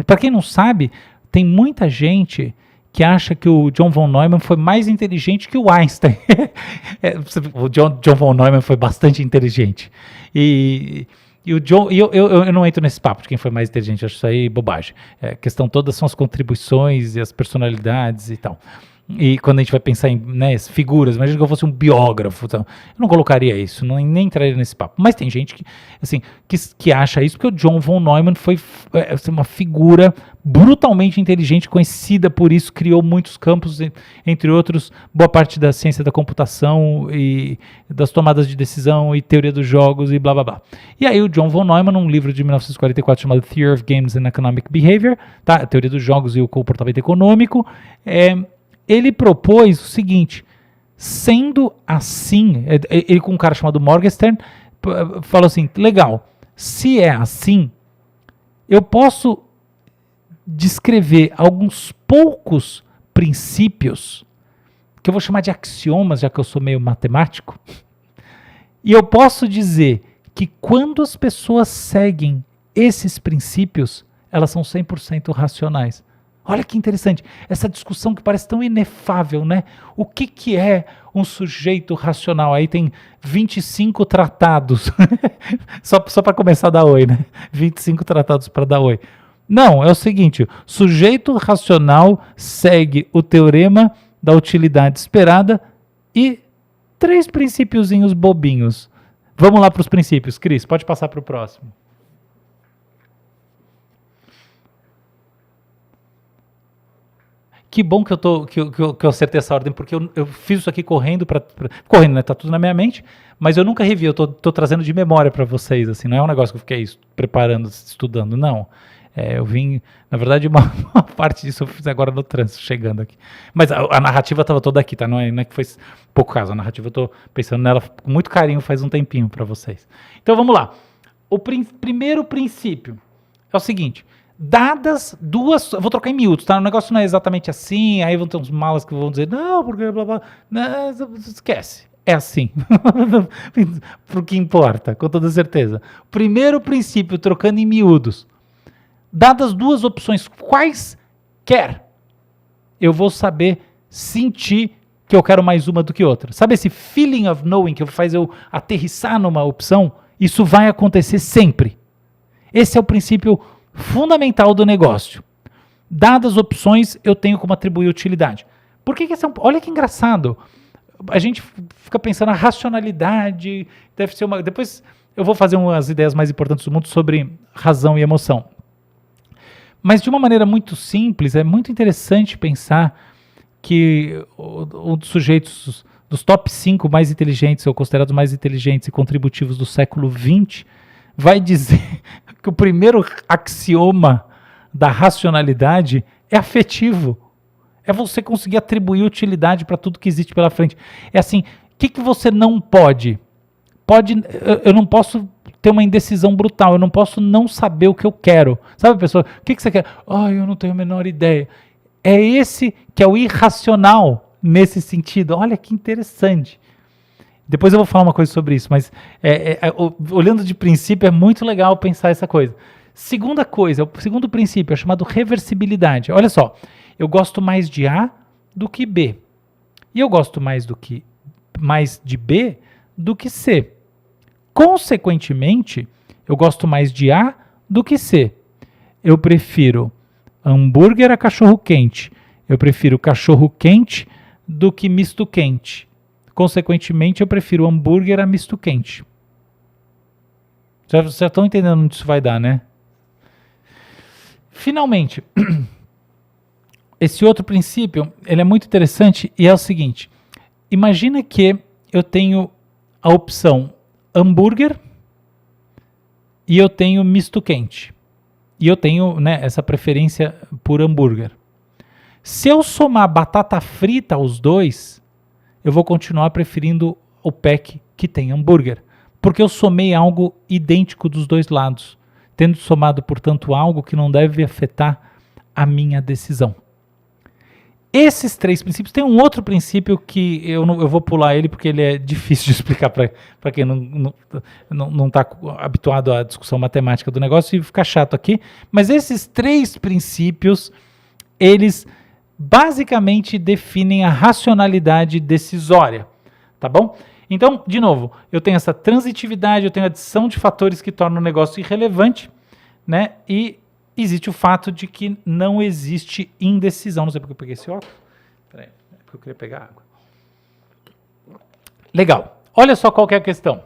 Para quem não sabe, tem muita gente que acha que o John von Neumann foi mais inteligente que o Einstein. O John von Neumann foi bastante inteligente. E o John, eu não entro nesse papo de quem foi mais inteligente, acho isso aí bobagem. A questão toda são as contribuições e as personalidades e tal. E quando a gente vai pensar em figuras, imagina que eu fosse um biógrafo, então, eu não colocaria isso, nem entraria nesse papo. Mas tem gente que acha isso, porque o John von Neumann foi uma figura brutalmente inteligente, conhecida por isso, criou muitos campos, entre outros, boa parte da ciência da computação e das tomadas de decisão e teoria dos jogos e blá blá blá. E aí o John von Neumann, num livro de 1944 chamado Theory of Games and Economic Behavior, tá? A teoria dos jogos e o comportamento econômico, ele propôs o seguinte: sendo assim, ele com um cara chamado Morgenstern falou assim, legal, se é assim, eu posso descrever alguns poucos princípios, que eu vou chamar de axiomas, já que eu sou meio matemático, e eu posso dizer que quando as pessoas seguem esses princípios, elas são 100% racionais. Olha que interessante, essa discussão que parece tão inefável, né? O que é um sujeito racional? Aí tem 25 tratados, só para começar a dar oi, né? 25 tratados para dar oi. Não, é o seguinte, sujeito racional segue o teorema da utilidade esperada e 3 princípiozinhos bobinhos. Vamos lá para os princípios, Cris, pode passar para o próximo. Que bom que eu acertei essa ordem, porque eu fiz isso aqui correndo, correndo, né? Tá tudo na minha mente, mas eu nunca revi, eu tô trazendo de memória para vocês, assim, não é um negócio que eu fiquei preparando, estudando, não. Eu vim, na verdade, uma parte disso eu fiz agora no trânsito, chegando aqui. Mas a narrativa estava toda aqui, tá? Não é que foi pouco caso, a narrativa eu tô pensando nela com muito carinho faz um tempinho para vocês. Então vamos lá. O primeiro princípio é o seguinte: dadas duas, eu vou trocar em miúdos, tá? O negócio não é exatamente assim, aí vão ter uns malas que vão dizer, não, porque blá blá, não, esquece, é assim, pro que importa, com toda certeza. Primeiro princípio, trocando em miúdos, dadas duas opções, quaisquer, eu vou saber sentir que eu quero mais uma do que outra. Sabe esse feeling of knowing que faz eu aterrissar numa opção? Isso vai acontecer sempre. Esse é o princípio fundamental do negócio. Dadas opções, eu tenho como atribuir utilidade. Por que esse é olha que engraçado. A gente fica pensando na racionalidade, deve ser uma... Depois eu vou fazer umas ideias mais importantes do mundo sobre razão e emoção. Mas de uma maneira muito simples, é muito interessante pensar que um dos sujeitos dos top 5 mais inteligentes, ou considerados mais inteligentes e contributivos do século XX, vai dizer que o primeiro axioma da racionalidade é afetivo. É você conseguir atribuir utilidade para tudo que existe pela frente. É assim, o que você não pode? Eu não posso ter uma indecisão brutal, eu não posso não saber o que eu quero. Sabe, pessoa, o que você quer? Eu não tenho a menor ideia. É esse que é o irracional nesse sentido. Olha que interessante. Depois eu vou falar uma coisa sobre isso, mas olhando de princípio é muito legal pensar essa coisa. Segunda coisa, o segundo princípio é chamado reversibilidade. Olha só, eu gosto mais de A do que B. E eu gosto mais de B do que C. Consequentemente, eu gosto mais de A do que C. Eu prefiro hambúrguer a cachorro-quente. Eu prefiro cachorro-quente do que misto-quente. Consequentemente, eu prefiro hambúrguer a misto-quente. Já estão entendendo onde isso vai dar, né? Finalmente, esse outro princípio, ele é muito interessante e é o seguinte. Imagina que eu tenho a opção hambúrguer e eu tenho misto quente. E eu tenho, né, essa preferência por hambúrguer. Se eu somar batata frita aos dois, eu vou continuar preferindo o pack que tem hambúrguer. Porque eu somei algo idêntico dos dois lados. Tendo somado, portanto, algo que não deve afetar a minha decisão. Esses 3 princípios, tem um outro princípio que eu vou pular ele porque ele é difícil de explicar para quem não está habituado à discussão matemática do negócio e fica chato aqui, mas esses 3 princípios, eles basicamente definem a racionalidade decisória, tá bom? Então, de novo, eu tenho essa transitividade, eu tenho a adição de fatores que tornam o negócio irrelevante, né? E existe o fato de que não existe indecisão. Não sei porque eu peguei esse óculos. Peraí, é porque eu queria pegar água. Legal. Olha só qual que é a questão.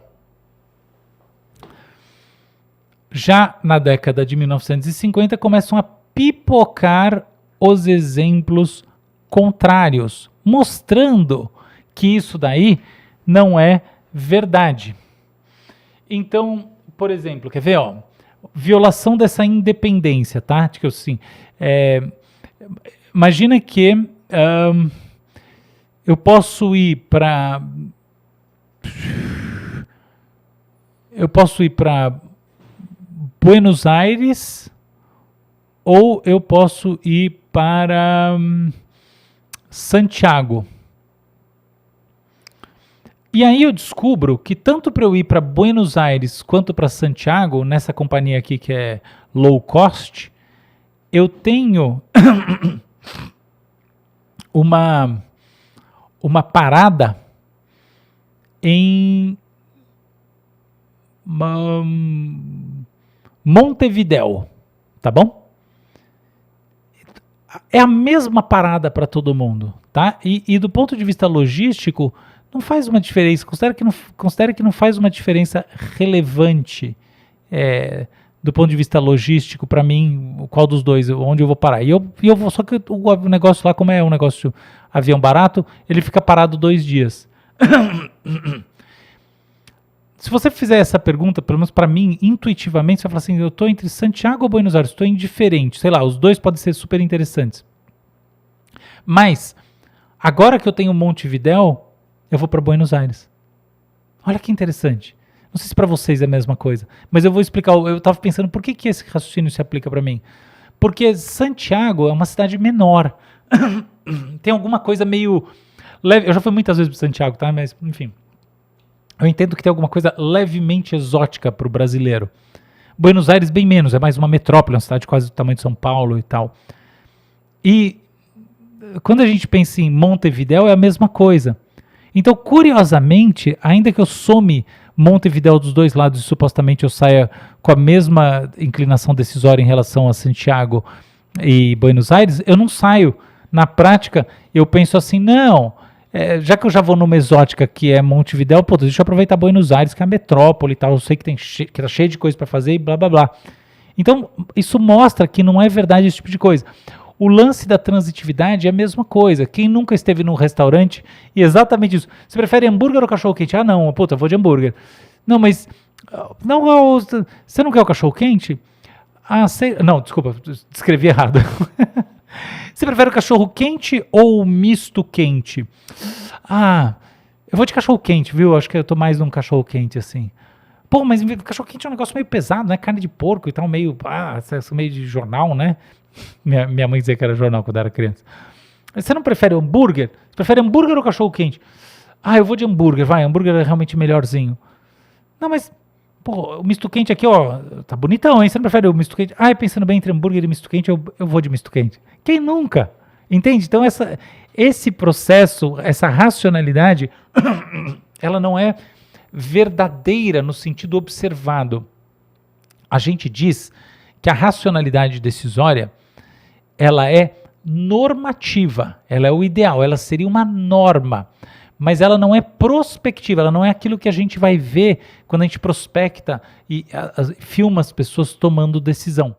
Já na década de 1950 começam a pipocar os exemplos contrários, mostrando que isso daí não é verdade. Então, por exemplo, quer ver, ó? Violação dessa independência, tá? Tipo assim, imagina que eu posso ir para Buenos Aires ou eu posso ir para Santiago. E aí eu descubro que tanto para eu ir para Buenos Aires quanto para Santiago, nessa companhia aqui que é low cost, eu tenho uma parada em Montevidéu, tá bom? É a mesma parada para todo mundo, tá? E do ponto de vista logístico, não faz uma diferença, considera que não faz uma diferença relevante do ponto de vista logístico para mim, qual dos dois, onde eu vou parar. E eu vou, só que o negócio lá, como é um negócio avião barato, ele fica parado 2 dias. Se você fizer essa pergunta, pelo menos para mim, intuitivamente, você vai falar assim, eu estou entre Santiago ou Buenos Aires, estou indiferente, sei lá, os dois podem ser super interessantes. Mas, agora que eu tenho Montevidéu, eu vou para Buenos Aires. Olha que interessante. Não sei se para vocês é a mesma coisa, mas eu vou explicar. Eu estava pensando por que esse raciocínio se aplica para mim. Porque Santiago é uma cidade menor. Tem alguma coisa meio leve. Eu já fui muitas vezes para Santiago, tá? Mas, enfim. Eu entendo que tem alguma coisa levemente exótica para o brasileiro. Buenos Aires, bem menos. É mais uma metrópole, uma cidade quase do tamanho de São Paulo e tal. E quando a gente pensa em Montevidéu, é a mesma coisa. Então, curiosamente, ainda que eu some Montevidéu dos dois lados e supostamente eu saia com a mesma inclinação decisória em relação a Santiago e Buenos Aires, eu não saio. Na prática, eu penso assim, não, já que eu já vou numa exótica que é Montevidéu, pô, deixa eu aproveitar Buenos Aires, que é a metrópole e tal, eu sei que tá cheio de coisa para fazer e blá blá blá. Então, isso mostra que não é verdade esse tipo de coisa. O lance da transitividade é a mesma coisa. Quem nunca esteve num restaurante e exatamente isso. Você prefere hambúrguer ou cachorro-quente? Ah, não, puta, eu vou de hambúrguer. Não, mas não, você não quer o cachorro-quente? Ah, sei, não, desculpa, escrevi errado. Você prefere o cachorro-quente ou o misto quente? Ah, eu vou de cachorro-quente, viu? Acho que eu tô mais num cachorro-quente, assim. Pô, mas cachorro-quente é um negócio meio pesado, né? Carne de porco e tal, meio de jornal, né? Minha mãe dizia que era jornal quando era criança. Você não prefere hambúrguer? Você prefere hambúrguer ou cachorro-quente? Ah, eu vou de hambúrguer, vai, hambúrguer é realmente melhorzinho. Não, mas, pô, o misto quente aqui, ó, tá bonitão, hein? Você não prefere o misto quente? Ah, pensando bem entre hambúrguer e misto quente, eu vou de misto quente. Quem nunca? Entende? Então, esse processo, essa racionalidade, ela não é verdadeira no sentido observado. A gente diz que a racionalidade decisória, ela é normativa, ela é o ideal, ela seria uma norma, mas ela não é prospectiva, ela não é aquilo que a gente vai ver quando a gente prospecta e filma as pessoas tomando decisão.